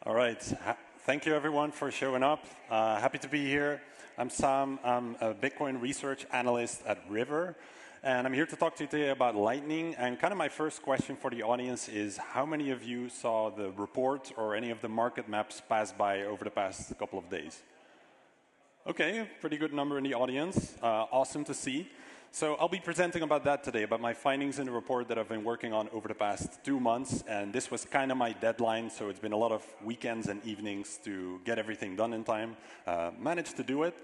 All right. Thank you, everyone, for showing up. Happy to be here. I'm Sam. I'm a Bitcoin research analyst at River. And I'm here to talk to you today about Lightning. And kind of my first question for the audience is, how many of you saw the report or any of the market maps pass by over the past couple of days? OK, pretty good number in the audience. Awesome to see. So I'll be presenting about that today, about my findings in the report that I've been working on over the past 2 months. And this was kind of my deadline, so it's been a lot of weekends and evenings to get everything done in time. Managed to do it.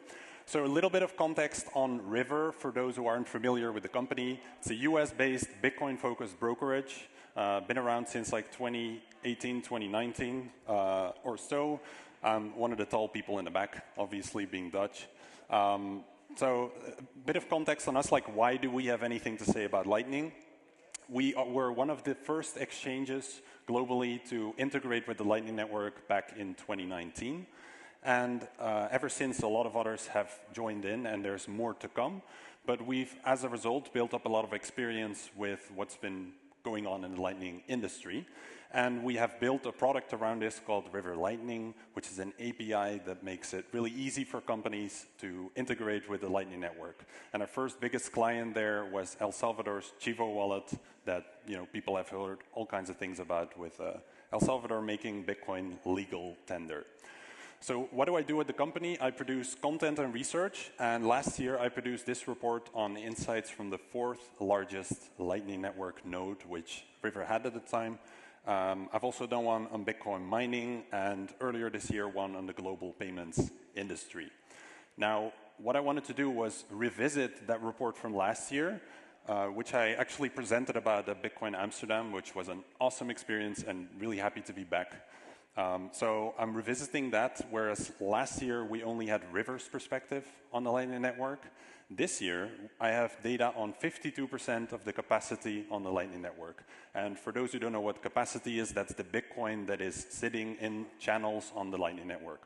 So a little bit of context on River, for those who aren't familiar with the company. It's a US-based Bitcoin-focused brokerage. Been around since like 2018, 2019 or so. I'm one of the tall people in the back, obviously being Dutch. So a bit of context on us, like why do we have anything to say about Lightning? We were one of the first exchanges globally to integrate with the Lightning Network back in 2019. And ever since, a lot of others have joined in, and there's more to come. But we've, as a result, built up a lot of experience with what's been going on in the Lightning industry. And we have built a product around this called River Lightning, which is an API that makes it really easy for companies to integrate with the Lightning Network. And our first biggest client there was El Salvador's Chivo wallet that people have heard all kinds of things about, with El Salvador making Bitcoin legal tender. So what do I do at the company? I produce content and research, and last year I produced this report on insights from the 4th largest Lightning Network node, which River had at the time. I've also done one on Bitcoin mining, and earlier this year one on the global payments industry. Now, what I wanted to do was revisit that report from last year, which I actually presented about at Bitcoin Amsterdam, which was an awesome experience and really happy to be back. So I'm revisiting that, whereas last year we only had River's perspective on the Lightning Network. This year, I have data on 52% of the capacity on the Lightning Network. And for those who don't know what capacity is, that's the Bitcoin that is sitting in channels on the Lightning Network.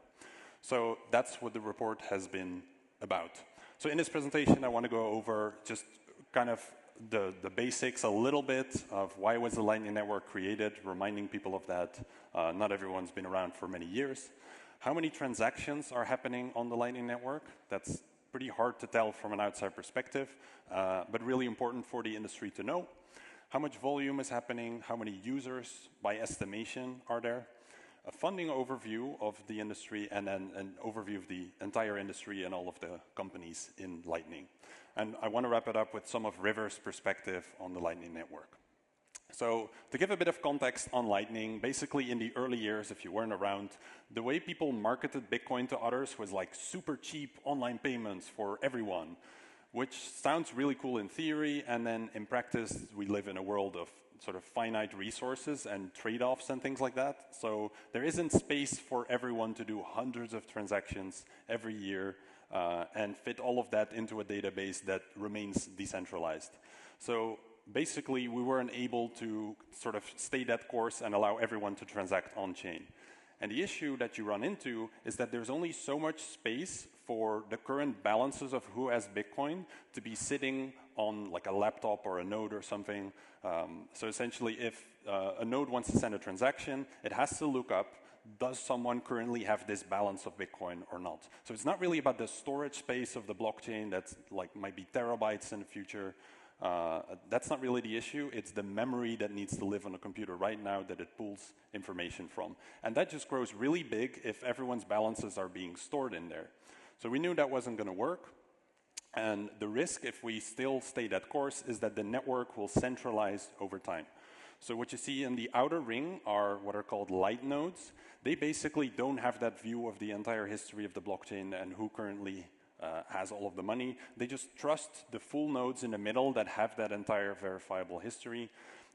So that's what the report has been about. So in this presentation, I want to go over just kind of the basics, a little bit of why was the Lightning Network created, reminding people of that. Not everyone's been around for many years. How many transactions are happening on the Lightning Network? That's pretty hard to tell from an outside perspective, but really important for the industry to know. How much volume is happening? How many users, by estimation, are there? A funding overview of the industry, and then an overview of the entire industry and all of the companies in Lightning. And I want to wrap it up with some of River's perspective on the Lightning Network. So to give a bit of context on Lightning, basically in the early years, if you weren't around, the way people marketed Bitcoin to others was like super cheap online payments for everyone, which sounds really cool in theory, and then in practice, we live in a world of sort of finite resources and trade-offs and things like that. So there isn't space for everyone to do hundreds of transactions every year and fit all of that into a database that remains decentralized. So basically, we weren't able to sort of stay that course and allow everyone to transact on-chain. And the issue that you run into is that there's only so much space for the current balances of who has Bitcoin to be sitting on like a laptop or a node or something. So essentially, if a node wants to send a transaction, it has to look up, does someone currently have this balance of Bitcoin or not? So it's not really about the storage space of the blockchain that's like might be terabytes in the future. That's not really the issue. It's the memory that needs to live on a computer right now that it pulls information from. And that just grows really big if everyone's balances are being stored in there. So we knew that wasn't going to work. And the risk, if we still stay that course, is that the network will centralize over time. So what you see in the outer ring are what are called light nodes. They basically don't have that view of the entire history of the blockchain and who currently has all of the money. They just trust the full nodes in the middle that have that entire verifiable history.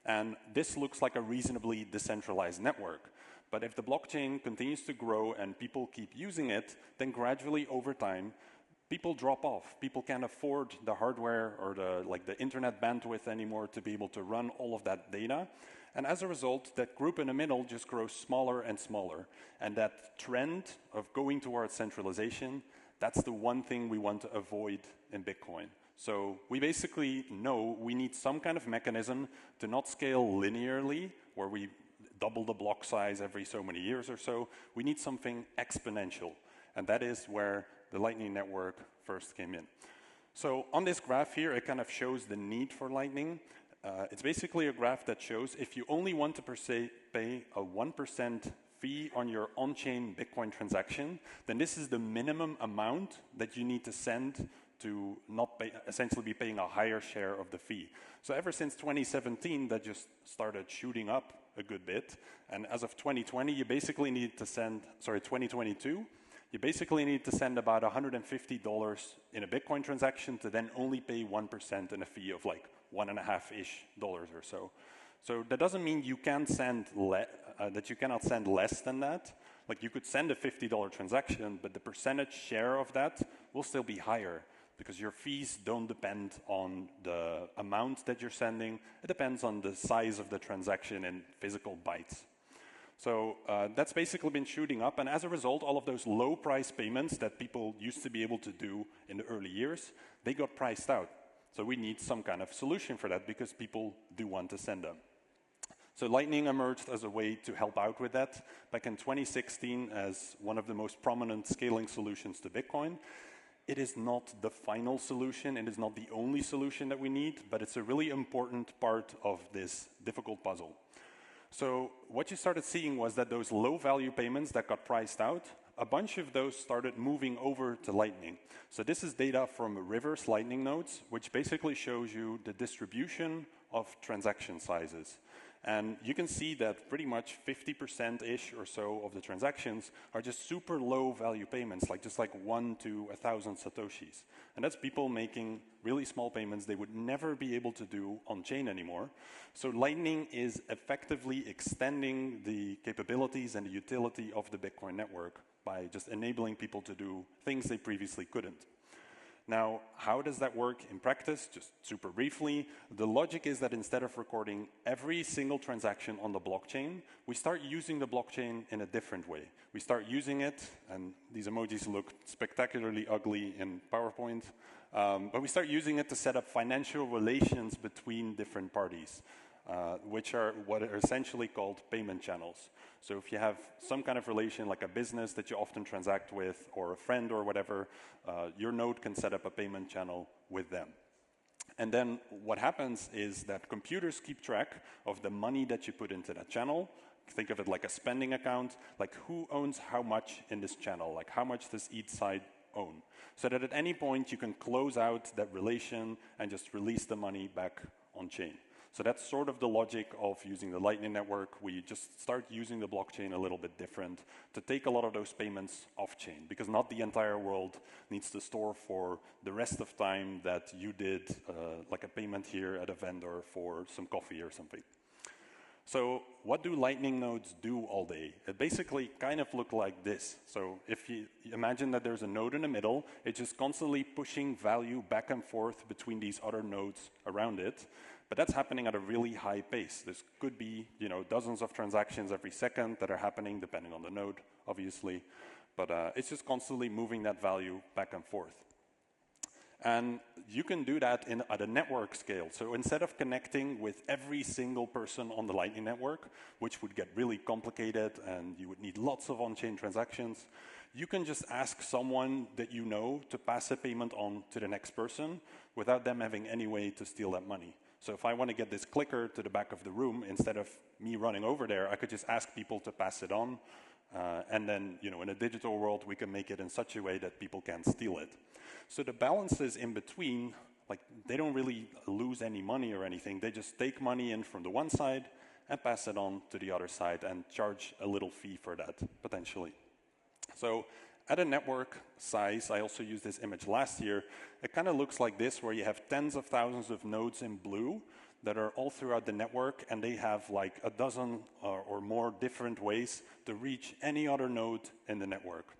And this looks like a reasonably decentralized network. But if the blockchain continues to grow and people keep using it, then gradually over time, people drop off. People can't afford the hardware or the internet bandwidth anymore to be able to run all of that data. And as a result, that group in the middle just grows smaller and smaller. And that trend of going towards centralization, that's the one thing we want to avoid in Bitcoin. So we basically know we need some kind of mechanism to not scale linearly, where we double the block size every so many years or so. We need something exponential. And that is where the Lightning Network first came in. So on this graph here, it kind of shows the need for Lightning. It's basically a graph that shows if you only want to per se pay a 1% fee on your on-chain Bitcoin transaction, then this is the minimum amount that you need to send to not pay, essentially be paying a higher share of the fee. So ever since 2017, that just started shooting up a good bit. And as of 2020, you basically need to send, 2022, you basically need to send about $150 in a Bitcoin transaction to then only pay 1% in a fee of like $1.5-ish or so. So that doesn't mean you can't send that you cannot send less than that. Like you could send a $50 transaction, but the percentage share of that will still be higher because your fees don't depend on the amount that you're sending. It depends on the size of the transaction in physical bytes. So that's basically been shooting up, and as a result, all of those low price payments that people used to be able to do in the early years, they got priced out. So we need some kind of solution for that because people do want to send them. So Lightning emerged as a way to help out with that back in 2016 as one of the most prominent scaling solutions to Bitcoin. It is not the final solution, it is not the only solution that we need, but it's a really important part of this difficult puzzle. So what you started seeing was that those low-value payments that got priced out, a bunch of those started moving over to Lightning. So this is data from River's Lightning nodes, which basically shows you the distribution of transaction sizes. And you can see that pretty much 50%-ish or so of the transactions are just super low value payments, like just like 1 to 1,000 Satoshis. And that's people making really small payments they would never be able to do on-chain anymore. So Lightning is effectively extending the capabilities and the utility of the Bitcoin network by just enabling people to do things they previously couldn't. Now, how does that work in practice? Just super briefly, the logic is that instead of recording every single transaction on the blockchain, we start using the blockchain in a different way. We start using it, and these emojis look spectacularly ugly in PowerPoint, but we start using it to set up financial relations between different parties, which are what are essentially called payment channels. So if you have some kind of relation, like a business that you often transact with, or a friend or whatever, your node can set up a payment channel with them. And then what happens is that computers keep track of the money that you put into that channel. Think of it like a spending account, like who owns how much in this channel, like how much does each side own, so that at any point you can close out that relation and just release the money back on chain. So that's sort of the logic of using the Lightning Network. We just start using the blockchain a little bit different to take a lot of those payments off-chain, because not the entire world needs to store for the rest of time that you did like a payment here at a vendor for some coffee or something. So what do Lightning nodes do all day? It basically kind of look like this. So if you imagine that there's a node in the middle, it's just constantly pushing value back and forth between these other nodes around it. But that's happening at a really high pace. This could be, dozens of transactions every second that are happening, depending on the node, obviously. But it's just constantly moving that value back and forth. And you can do that at a network scale. So instead of connecting with every single person on the Lightning Network, which would get really complicated and you would need lots of on-chain transactions, you can just ask someone that you know to pass a payment on to the next person without them having any way to steal that money. So if I want to get this clicker to the back of the room, instead of me running over there, I could just ask people to pass it on. And then, in a digital world, we can make it in such a way that people can't steal it. So the balances in between, like, they don't really lose any money or anything. They just take money in from the one side and pass it on to the other side and charge a little fee for that, potentially. So at a network size, I also used this image last year, it kind of looks like this, where you have tens of thousands of nodes in blue that are all throughout the network, and they have like a dozen or more different ways to reach any other node in the network.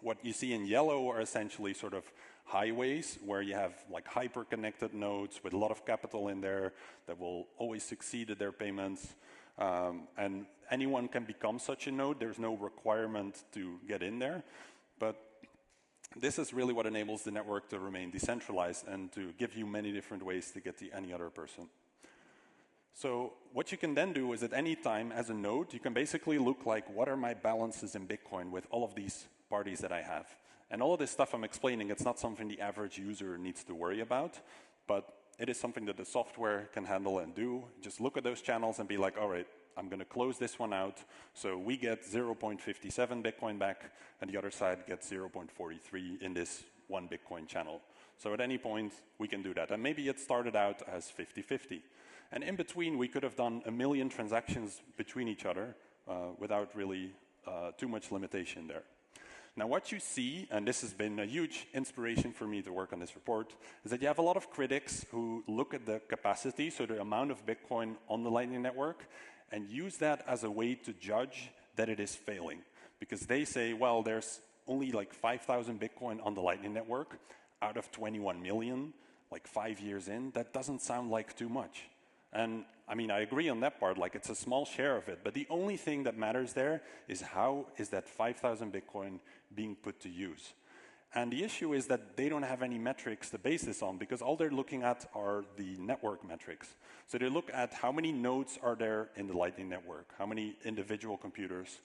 What you see in yellow are essentially sort of highways, where you have like hyper-connected nodes with a lot of capital in there that will always succeed at their payments. And anyone can become such a node. There's no requirement to get in there. But this is really what enables the network to remain decentralized and to give you many different ways to get to any other person. So what you can then do is at any time as a node, you can basically look like, what are my balances in Bitcoin with all of these parties that I have? And all of this stuff I'm explaining, it's not something the average user needs to worry about, but it is something that the software can handle and do. Just look at those channels and be like, all right, I'm going to close this one out. So we get 0.57 Bitcoin back, and the other side gets 0.43 in this one Bitcoin channel. So at any point, we can do that. And maybe it started out as 50-50. And in between, we could have done 1 million transactions between each other without really too much limitation there. Now, what you see, and this has been a huge inspiration for me to work on this report, is that you have a lot of critics who look at the capacity, so the amount of Bitcoin on the Lightning Network, and use that as a way to judge that it is failing. Because they say, well, there's only like 5,000 Bitcoin on the Lightning Network out of 21 million, like 5 years in. That doesn't sound like too much. And I mean, I agree on that part, like it's a small share of it, but the only thing that matters there is how is that 5,000 Bitcoin being put to use. And the issue is that they don't have any metrics to base this on, because all they're looking at are the network metrics. So they look at how many nodes are there in the Lightning Network, how many individual computers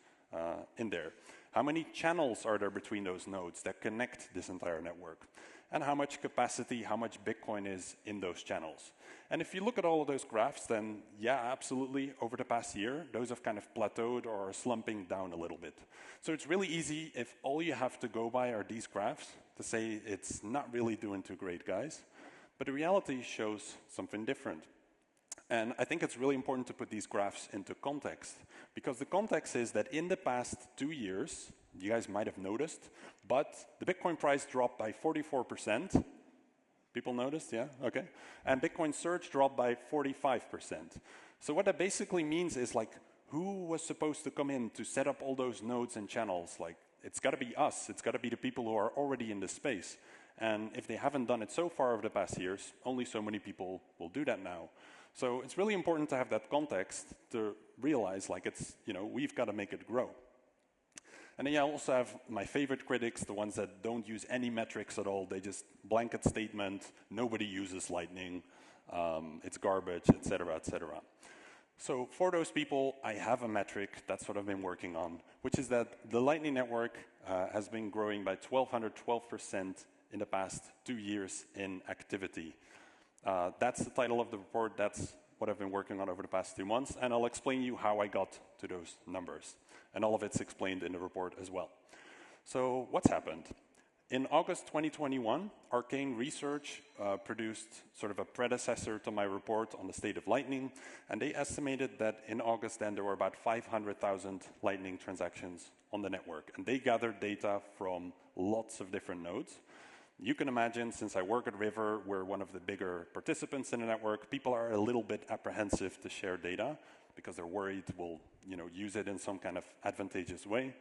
in there, how many channels are there between those nodes that connect this entire network, and how much capacity, how much Bitcoin is in those channels. And if you look at all of those graphs, then yeah, absolutely, over the past year, those have kind of plateaued or are slumping down a little bit. So it's really easy if all you have to go by are these graphs to say it's not really doing too great, guys. But the reality shows something different. And I think it's really important to put these graphs into context, because the context is that in the past 2 years, you guys might have noticed, but the Bitcoin price dropped by 44%. People noticed, yeah? Okay. And Bitcoin Surge dropped by 45%. So what that basically means is, like, who was supposed to come in to set up all those nodes and channels? Like, it's got to be us. It's got to be the people who are already in this space. And if they haven't done it so far over the past years, only so many people will do that now. So it's really important to have that context to realize, like, it's, you know, we've got to make it grow. And then I also have my favorite critics, the ones that don't use any metrics at all. They just blanket statement, nobody uses Lightning, it's garbage, et cetera, et cetera. So for those people, I have a metric, that's what I've been working on, which is that the Lightning Network has been growing by 1,212% in the past 2 years in activity. That's the title of the report, that's what I've been working on over the past 2 months, and I'll explain you how I got to those numbers. And all of it's explained in the report as well. So what's happened? In August 2021, Arcane Research produced sort of a predecessor to my report on the state of Lightning, and they estimated that in August then there were about 500,000 Lightning transactions on the network. And they gathered data from lots of different nodes. You can imagine, since I work at River, we're one of the bigger participants in the network, people are a little bit apprehensive to share data because they're worried we'll, you know, use it in some kind of advantageous way.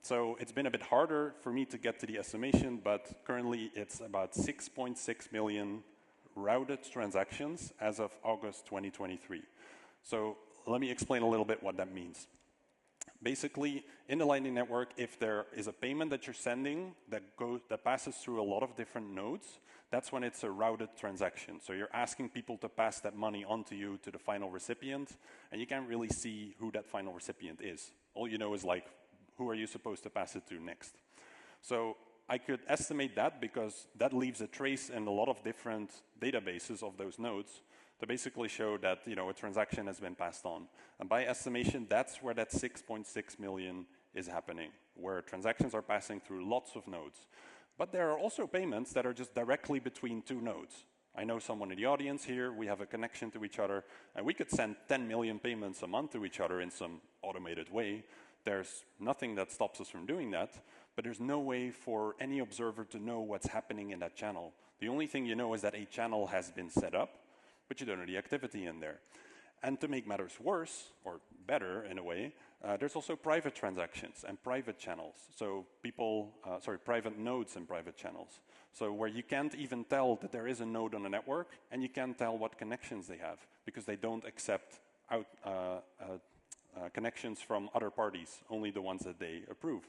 So it's been a bit harder for me to get to the estimation, but currently it's about 6.6 million routed transactions as of August 2023. So let me explain a little bit what that means. Basically, in the Lightning Network, if there is a payment that you're sending that passes through a lot of different nodes, that's when it's a routed transaction. So you're asking people to pass that money on to you, to the final recipient, and you can't really see who that final recipient is. All you know is, like, who are you supposed to pass it to next? So I could estimate that because that leaves a trace in a lot of different databases of those nodes to basically show that, you know, a transaction has been passed on. And by estimation, that's where that 6.6 million is happening, where transactions are passing through lots of nodes. But there are also payments that are just directly between two nodes. I know someone in the audience here, we have a connection to each other, and we could send 10 million payments a month to each other in some automated way. There's nothing that stops us from doing that, but there's no way for any observer to know what's happening in that channel. The only thing you know is that a channel has been set up, but you don't know the activity in there. And to make matters worse, or better in a way, there's also private transactions and private channels. So private nodes and private channels. So where you can't even tell that there is a node on a network, and you can't tell what connections they have, because they don't accept connections from other parties, only the ones that they approve.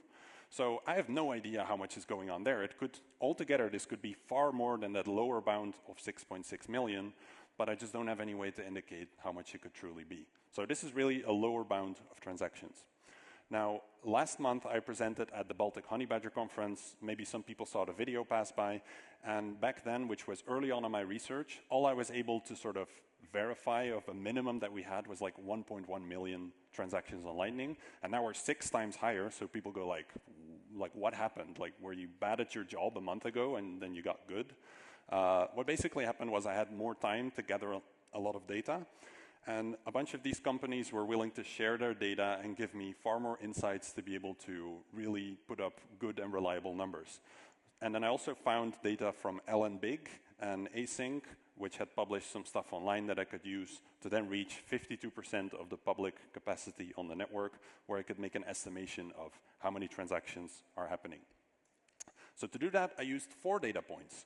So I have no idea how much is going on there. It could, altogether, this could be far more than that lower bound of 6.6 million. but I just don't have any way to indicate how much it could truly be. So this is really a lower bound of transactions. Now, last month I presented at the Baltic Honey Badger Conference. Maybe some people saw the video pass by. And back then, which was early on in my research, all I was able to sort of verify of a minimum that we had was like 1.1 million transactions on Lightning. And now we're 6 times higher, so people go like what happened? Like, were you bad at your job a month ago and then you got good? What basically happened was I had more time to gather a lot of data. And a bunch of these companies were willing to share their data and give me far more insights to be able to really put up good and reliable numbers. And then I also found data from LNBig and Async, which had published some stuff online that I could use to then reach 52% of the public capacity on the network, where I could make an estimation of how many transactions are happening. So to do that, I used 4 data points.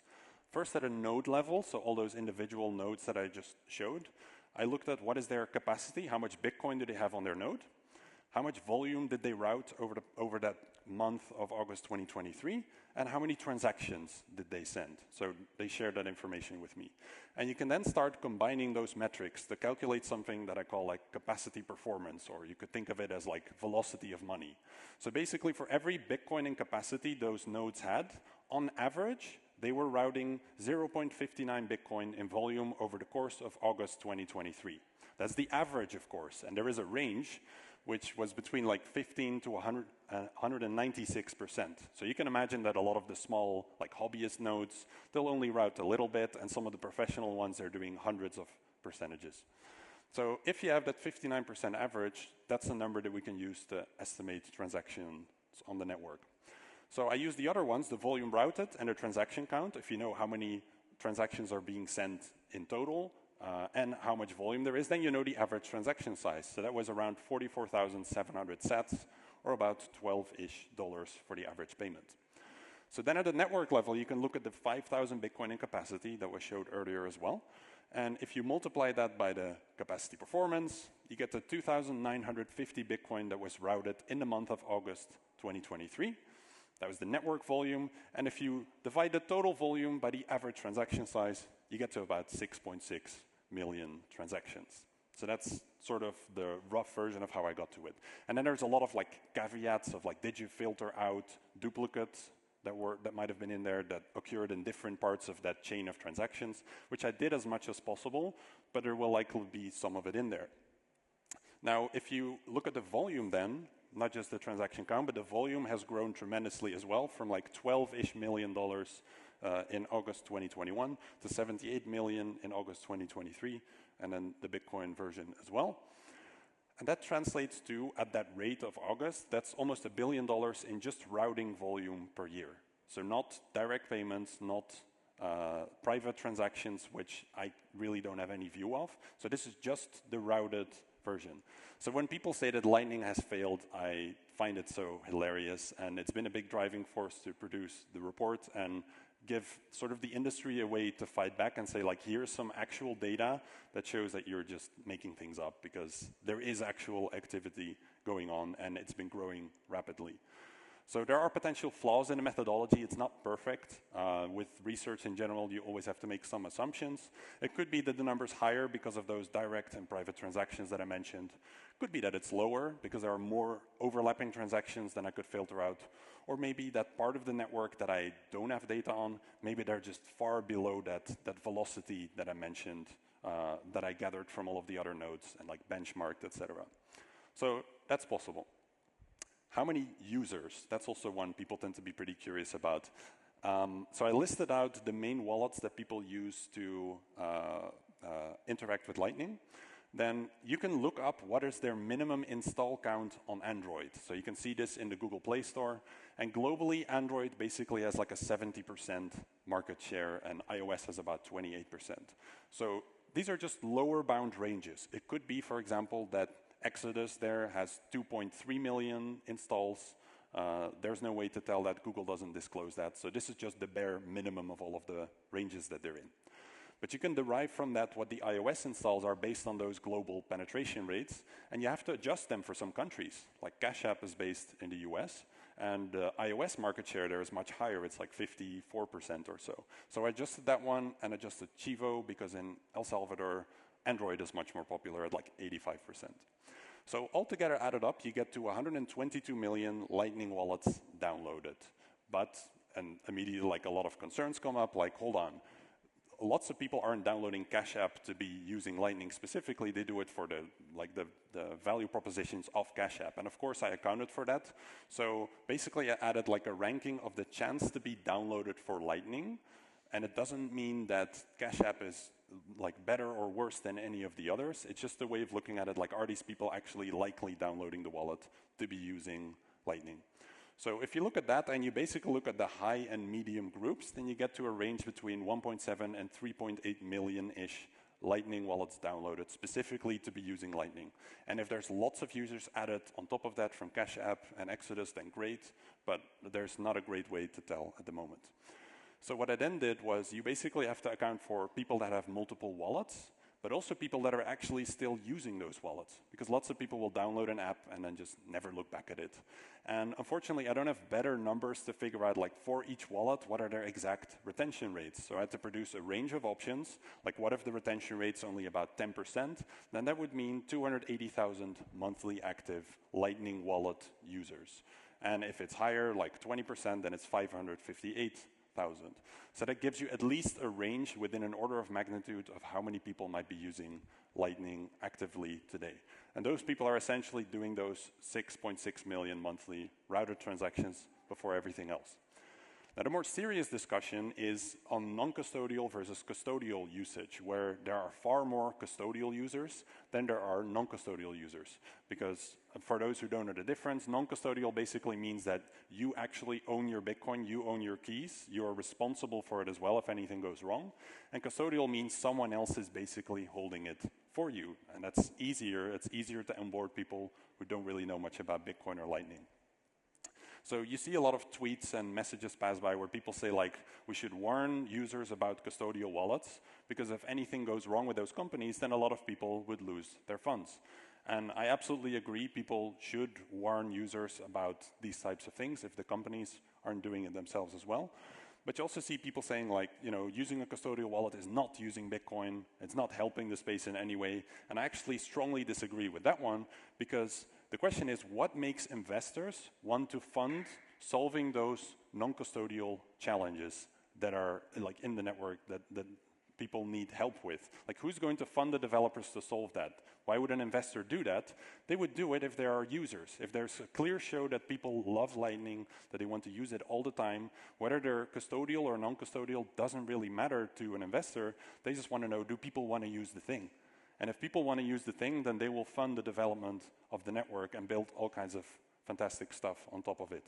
First, at a node level, so all those individual nodes that I just showed, I looked at what is their capacity, how much Bitcoin do they have on their node, how much volume did they route over that month of August 2023, and how many transactions did they send. So they shared that information with me. And you can then start combining those metrics to calculate something that I call like capacity performance, or you could think of it as like velocity of money. So basically for every Bitcoin in capacity those nodes had, on average, they were routing 0.59 Bitcoin in volume over the course of August 2023. That's the average, of course, and there is a range which was between like 15 to 196%. So you can imagine that a lot of the small, like hobbyist nodes, they'll only route a little bit, and some of the professional ones are doing hundreds of percentages. So if you have that 59% average, that's a number that we can use to estimate transactions on the network. So I use the other ones, the volume routed and the transaction count, if you know how many transactions are being sent in total and how much volume there is, then you know the average transaction size. So that was around 44,700 sats, or about $12-ish for the average payment. So then at the network level, you can look at the 5,000 Bitcoin in capacity that was showed earlier as well. And if you multiply that by the capacity performance, you get the 2,950 Bitcoin that was routed in the month of August 2023. That was the network volume. And if you divide the total volume by the average transaction size, you get to about 6.6 million transactions. So that's sort of the rough version of how I got to it. And then there's a lot of like caveats of like, did you filter out duplicates that might have been in there that occurred in different parts of that chain of transactions, which I did as much as possible, but there will likely be some of it in there. Now, if you look at the volume then, not just the transaction count, but the volume has grown tremendously as well, from like $12-ish million in August 2021 to 78 million in August 2023, and then the Bitcoin version as well. And that translates to, at that rate of August, that's almost $1 billion in just routing volume per year. So not direct payments, not private transactions, which I really don't have any view of. So this is just the routed version. So when people say that Lightning has failed, I find it so hilarious, and it's been a big driving force to produce the report and give sort of the industry a way to fight back and say, like, here's some actual data that shows that you're just making things up, because there is actual activity going on, and it's been growing rapidly. So there are potential flaws in the methodology. It's not perfect. With research in general, you always have to make some assumptions. It could be that the number's higher because of those direct and private transactions that I mentioned. Could be that it's lower because there are more overlapping transactions than I could filter out. Or maybe that part of the network that I don't have data on, maybe they're just far below that velocity that I mentioned, that I gathered from all of the other nodes and like benchmarked, etc. So that's possible. How many users? That's also one people tend to be pretty curious about. So I listed out the main wallets that people use to interact with Lightning. Then you can look up what is their minimum install count on Android. So you can see this in the Google Play Store. And globally, Android basically has like a 70% market share, and iOS has about 28%. So these are just lower bound ranges. It could be, for example, that Exodus there has 2.3 million installs. There's no way to tell that. Google doesn't disclose that. So this is just the bare minimum of all of the ranges that they're in. But you can derive from that what the iOS installs are based on those global penetration rates, and you have to adjust them for some countries. Like Cash App is based in the US, and iOS market share there is much higher. It's like 54% or so. So I adjusted that one and adjusted Chivo because in El Salvador, Android is much more popular at like 85%. So altogether added up, you get to 122 million Lightning wallets downloaded. But, and immediately like a lot of concerns come up, like, hold on. Lots of people aren't downloading Cash App to be using Lightning specifically. They do it for the value propositions of Cash App. And of course, I accounted for that. So basically, I added like a ranking of the chance to be downloaded for Lightning. And it doesn't mean that Cash App is like better or worse than any of the others. It's just a way of looking at it like, are these people actually likely downloading the wallet to be using Lightning? So if you look at that and you basically look at the high and medium groups, then you get to a range between 1.7 and 3.8 million-ish Lightning wallets downloaded specifically to be using Lightning. And if there's lots of users added on top of that from Cash App and Exodus, then great, but there's not a great way to tell at the moment. So what I then did was you basically have to account for people that have multiple wallets, but also people that are actually still using those wallets, because lots of people will download an app and then just never look back at it. And unfortunately, I don't have better numbers to figure out, like for each wallet, what are their exact retention rates. So I had to produce a range of options, like what if the retention rate's only about 10%, then that would mean 280,000 monthly active Lightning wallet users. And if it's higher, like 20%, then it's 558,000. So that gives you at least a range within an order of magnitude of how many people might be using Lightning actively today. And those people are essentially doing those 6.6 million monthly routed transactions before everything else. Now, the more serious discussion is on non-custodial versus custodial usage, where there are far more custodial users than there are non-custodial users. Because for those who don't know the difference, non-custodial basically means that you actually own your Bitcoin, you own your keys, you are responsible for it as well if anything goes wrong. And custodial means someone else is basically holding it for you. And that's easier. It's easier to onboard people who don't really know much about Bitcoin or Lightning. So you see a lot of tweets and messages pass by where people say, like, we should warn users about custodial wallets, because if anything goes wrong with those companies, then a lot of people would lose their funds. And I absolutely agree, people should warn users about these types of things if the companies aren't doing it themselves as well. But you also see people saying, like, you know, using a custodial wallet is not using Bitcoin, it's not helping the space in any way. And I actually strongly disagree with that one, because the question is, what makes investors want to fund solving those non-custodial challenges that are like in the network that people need help with? Like, who's going to fund the developers to solve that? Why would an investor do that? They would do it if there are users. If there's a clear show that people love Lightning, that they want to use it all the time, whether they're custodial or non-custodial doesn't really matter to an investor. They just want to know, do people want to use the thing? And if people want to use the thing, then they will fund the development of the network and build all kinds of fantastic stuff on top of it.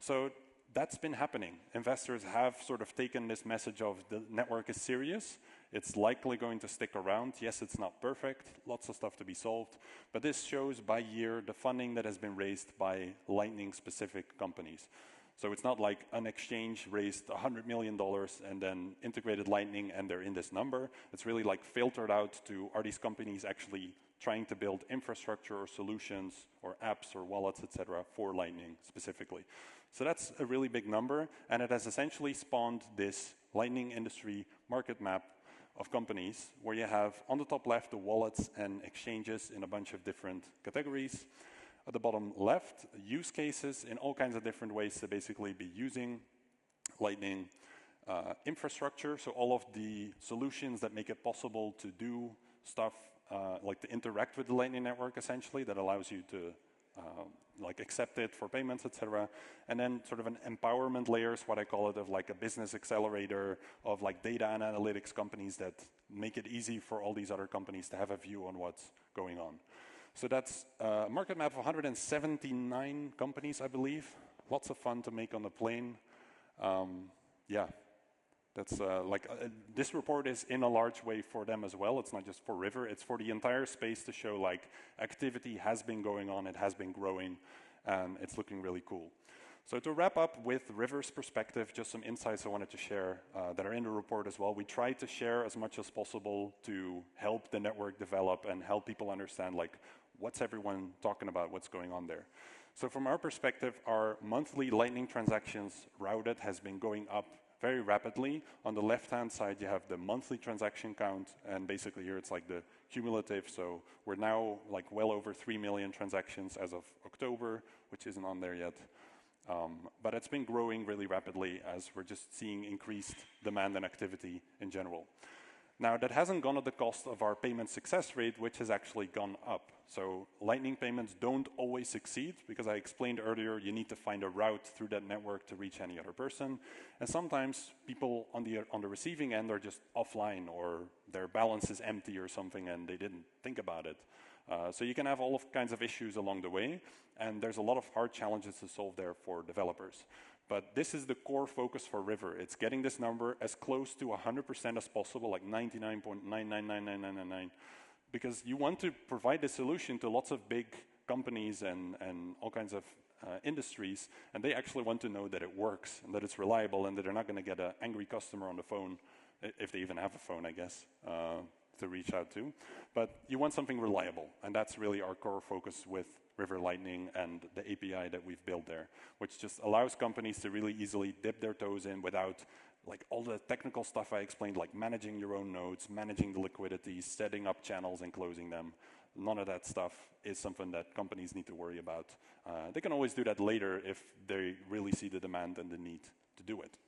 So that's been happening. Investors have sort of taken this message of the network is serious. It's likely going to stick around. Yes, it's not perfect. Lots of stuff to be solved. But this shows by year the funding that has been raised by Lightning-specific companies. So it's not like an exchange raised $100 million and then integrated Lightning and they're in this number. It's really like filtered out to, are these companies actually trying to build infrastructure or solutions or apps or wallets, etc., for Lightning specifically. So that's a really big number, and it has essentially spawned this Lightning industry market map of companies where you have on the top left the wallets and exchanges in a bunch of different categories. At the bottom left, use cases in all kinds of different ways to basically be using Lightning infrastructure. So all of the solutions that make it possible to do stuff like to interact with the Lightning network, essentially, that allows you to like accept it for payments, etc. And then sort of an empowerment layer is what I call it, of like a business accelerator of like data and analytics companies that make it easy for all these other companies to have a view on what's going on. So that's a market map of 179 companies, I believe. Lots of fun to make on the plane. Yeah, that's this report is in a large way for them as well. It's not just for River, it's for the entire space to show like activity has been going on, it has been growing, and it's looking really cool. So to wrap up with River's perspective, just some insights I wanted to share that are in the report as well. We tried to share as much as possible to help the network develop and help people understand, like, what's everyone talking about, what's going on there. So from our perspective, our monthly Lightning transactions routed has been going up very rapidly. On the left-hand side, you have the monthly transaction count, and basically here it's like the cumulative. So we're now like well over 3 million transactions as of October, which isn't on there yet. But it's been growing really rapidly as we're just seeing increased demand and activity in general. Now, that hasn't gone at the cost of our payment success rate, which has actually gone up. So Lightning payments don't always succeed, because I explained earlier, you need to find a route through that network to reach any other person. And sometimes people on the receiving end are just offline, or their balance is empty or something, and they didn't think about it. So you can have all kinds of issues along the way, and there's a lot of hard challenges to solve there for developers. But this is the core focus for River. It's getting this number as close to 100% as possible, like 99.9999999, because you want to provide the solution to lots of big companies and all kinds of industries, and they actually want to know that it works and that it's reliable and that they're not going to get an angry customer on the phone, if they even have a phone, I guess, to reach out to. But you want something reliable, and that's really our core focus with River Lightning and the API that we've built there, which just allows companies to really easily dip their toes in without like all the technical stuff I explained, like managing your own nodes, managing the liquidity, setting up channels and closing them. None of that stuff is something that companies need to worry about. They can always do that later if they really see the demand and the need to do it.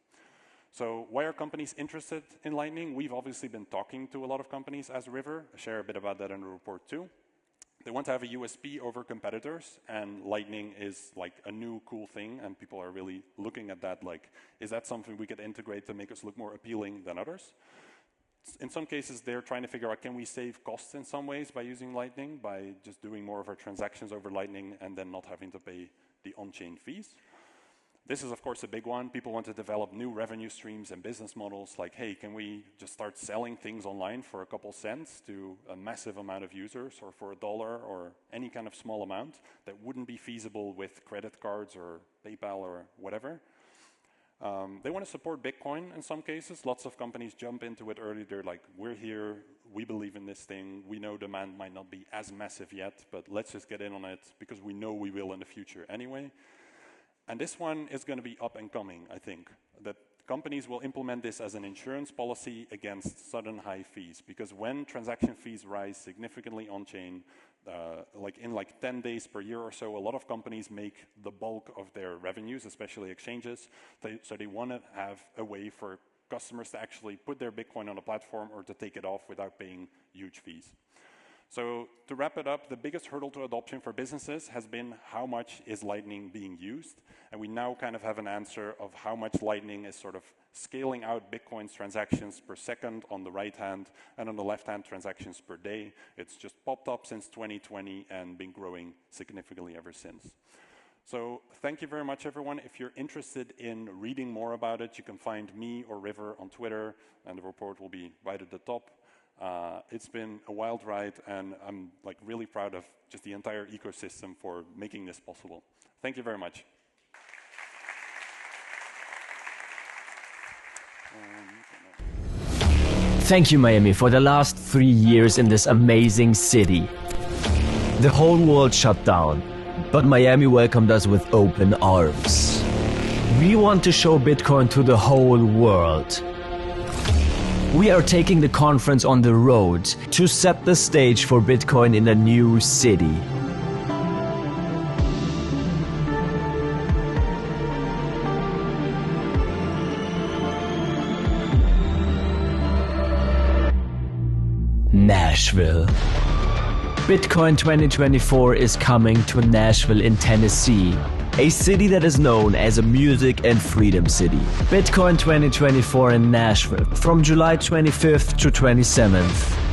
So why are companies interested in Lightning? We've obviously been talking to a lot of companies as River. I share a bit about that in the report too. They want to have a USP over competitors, and Lightning is like a new cool thing, and people are really looking at that like, is that something we could integrate to make us look more appealing than others? In some cases, they're trying to figure out, can we save costs in some ways by using Lightning, by just doing more of our transactions over Lightning and then not having to pay the on-chain fees? This is, of course, a big one. People want to develop new revenue streams and business models like, hey, can we just start selling things online for a couple cents to a massive amount of users, or for $1 or any kind of small amount that wouldn't be feasible with credit cards or PayPal or whatever. They want to support Bitcoin in some cases. Lots of companies jump into it early. They're like, we're here, we believe in this thing, we know demand might not be as massive yet, but let's just get in on it because we know we will in the future anyway. And this one is going to be up and coming, I think. That companies will implement this as an insurance policy against sudden high fees, because when transaction fees rise significantly on-chain, like in 10 days per year or so, a lot of companies make the bulk of their revenues, especially exchanges. So they want to have a way for customers to actually put their Bitcoin on a platform or to take it off without paying huge fees. So to wrap it up, the biggest hurdle to adoption for businesses has been how much is Lightning being used? And we now kind of have an answer of how much Lightning is sort of scaling out Bitcoin's transactions per second on the right hand, and on the left hand, transactions per day. It's just popped up since 2020 and been growing significantly ever since. So thank you very much, everyone. If you're interested in reading more about it, you can find me or River on Twitter, and the report will be right at the top. It's been a wild ride, and I'm really proud of just the entire ecosystem for making this possible. Thank you very much. Thank you, Miami, for the last 3 years in this amazing city. The whole world shut down, but Miami welcomed us with open arms. We want to show Bitcoin to the whole world. We are taking the conference on the road to set the stage for Bitcoin in a new city. Nashville. Bitcoin 2024 is coming to Nashville in Tennessee, a city that is known as a music and freedom city. Bitcoin 2024 in Nashville from July 25th to 27th.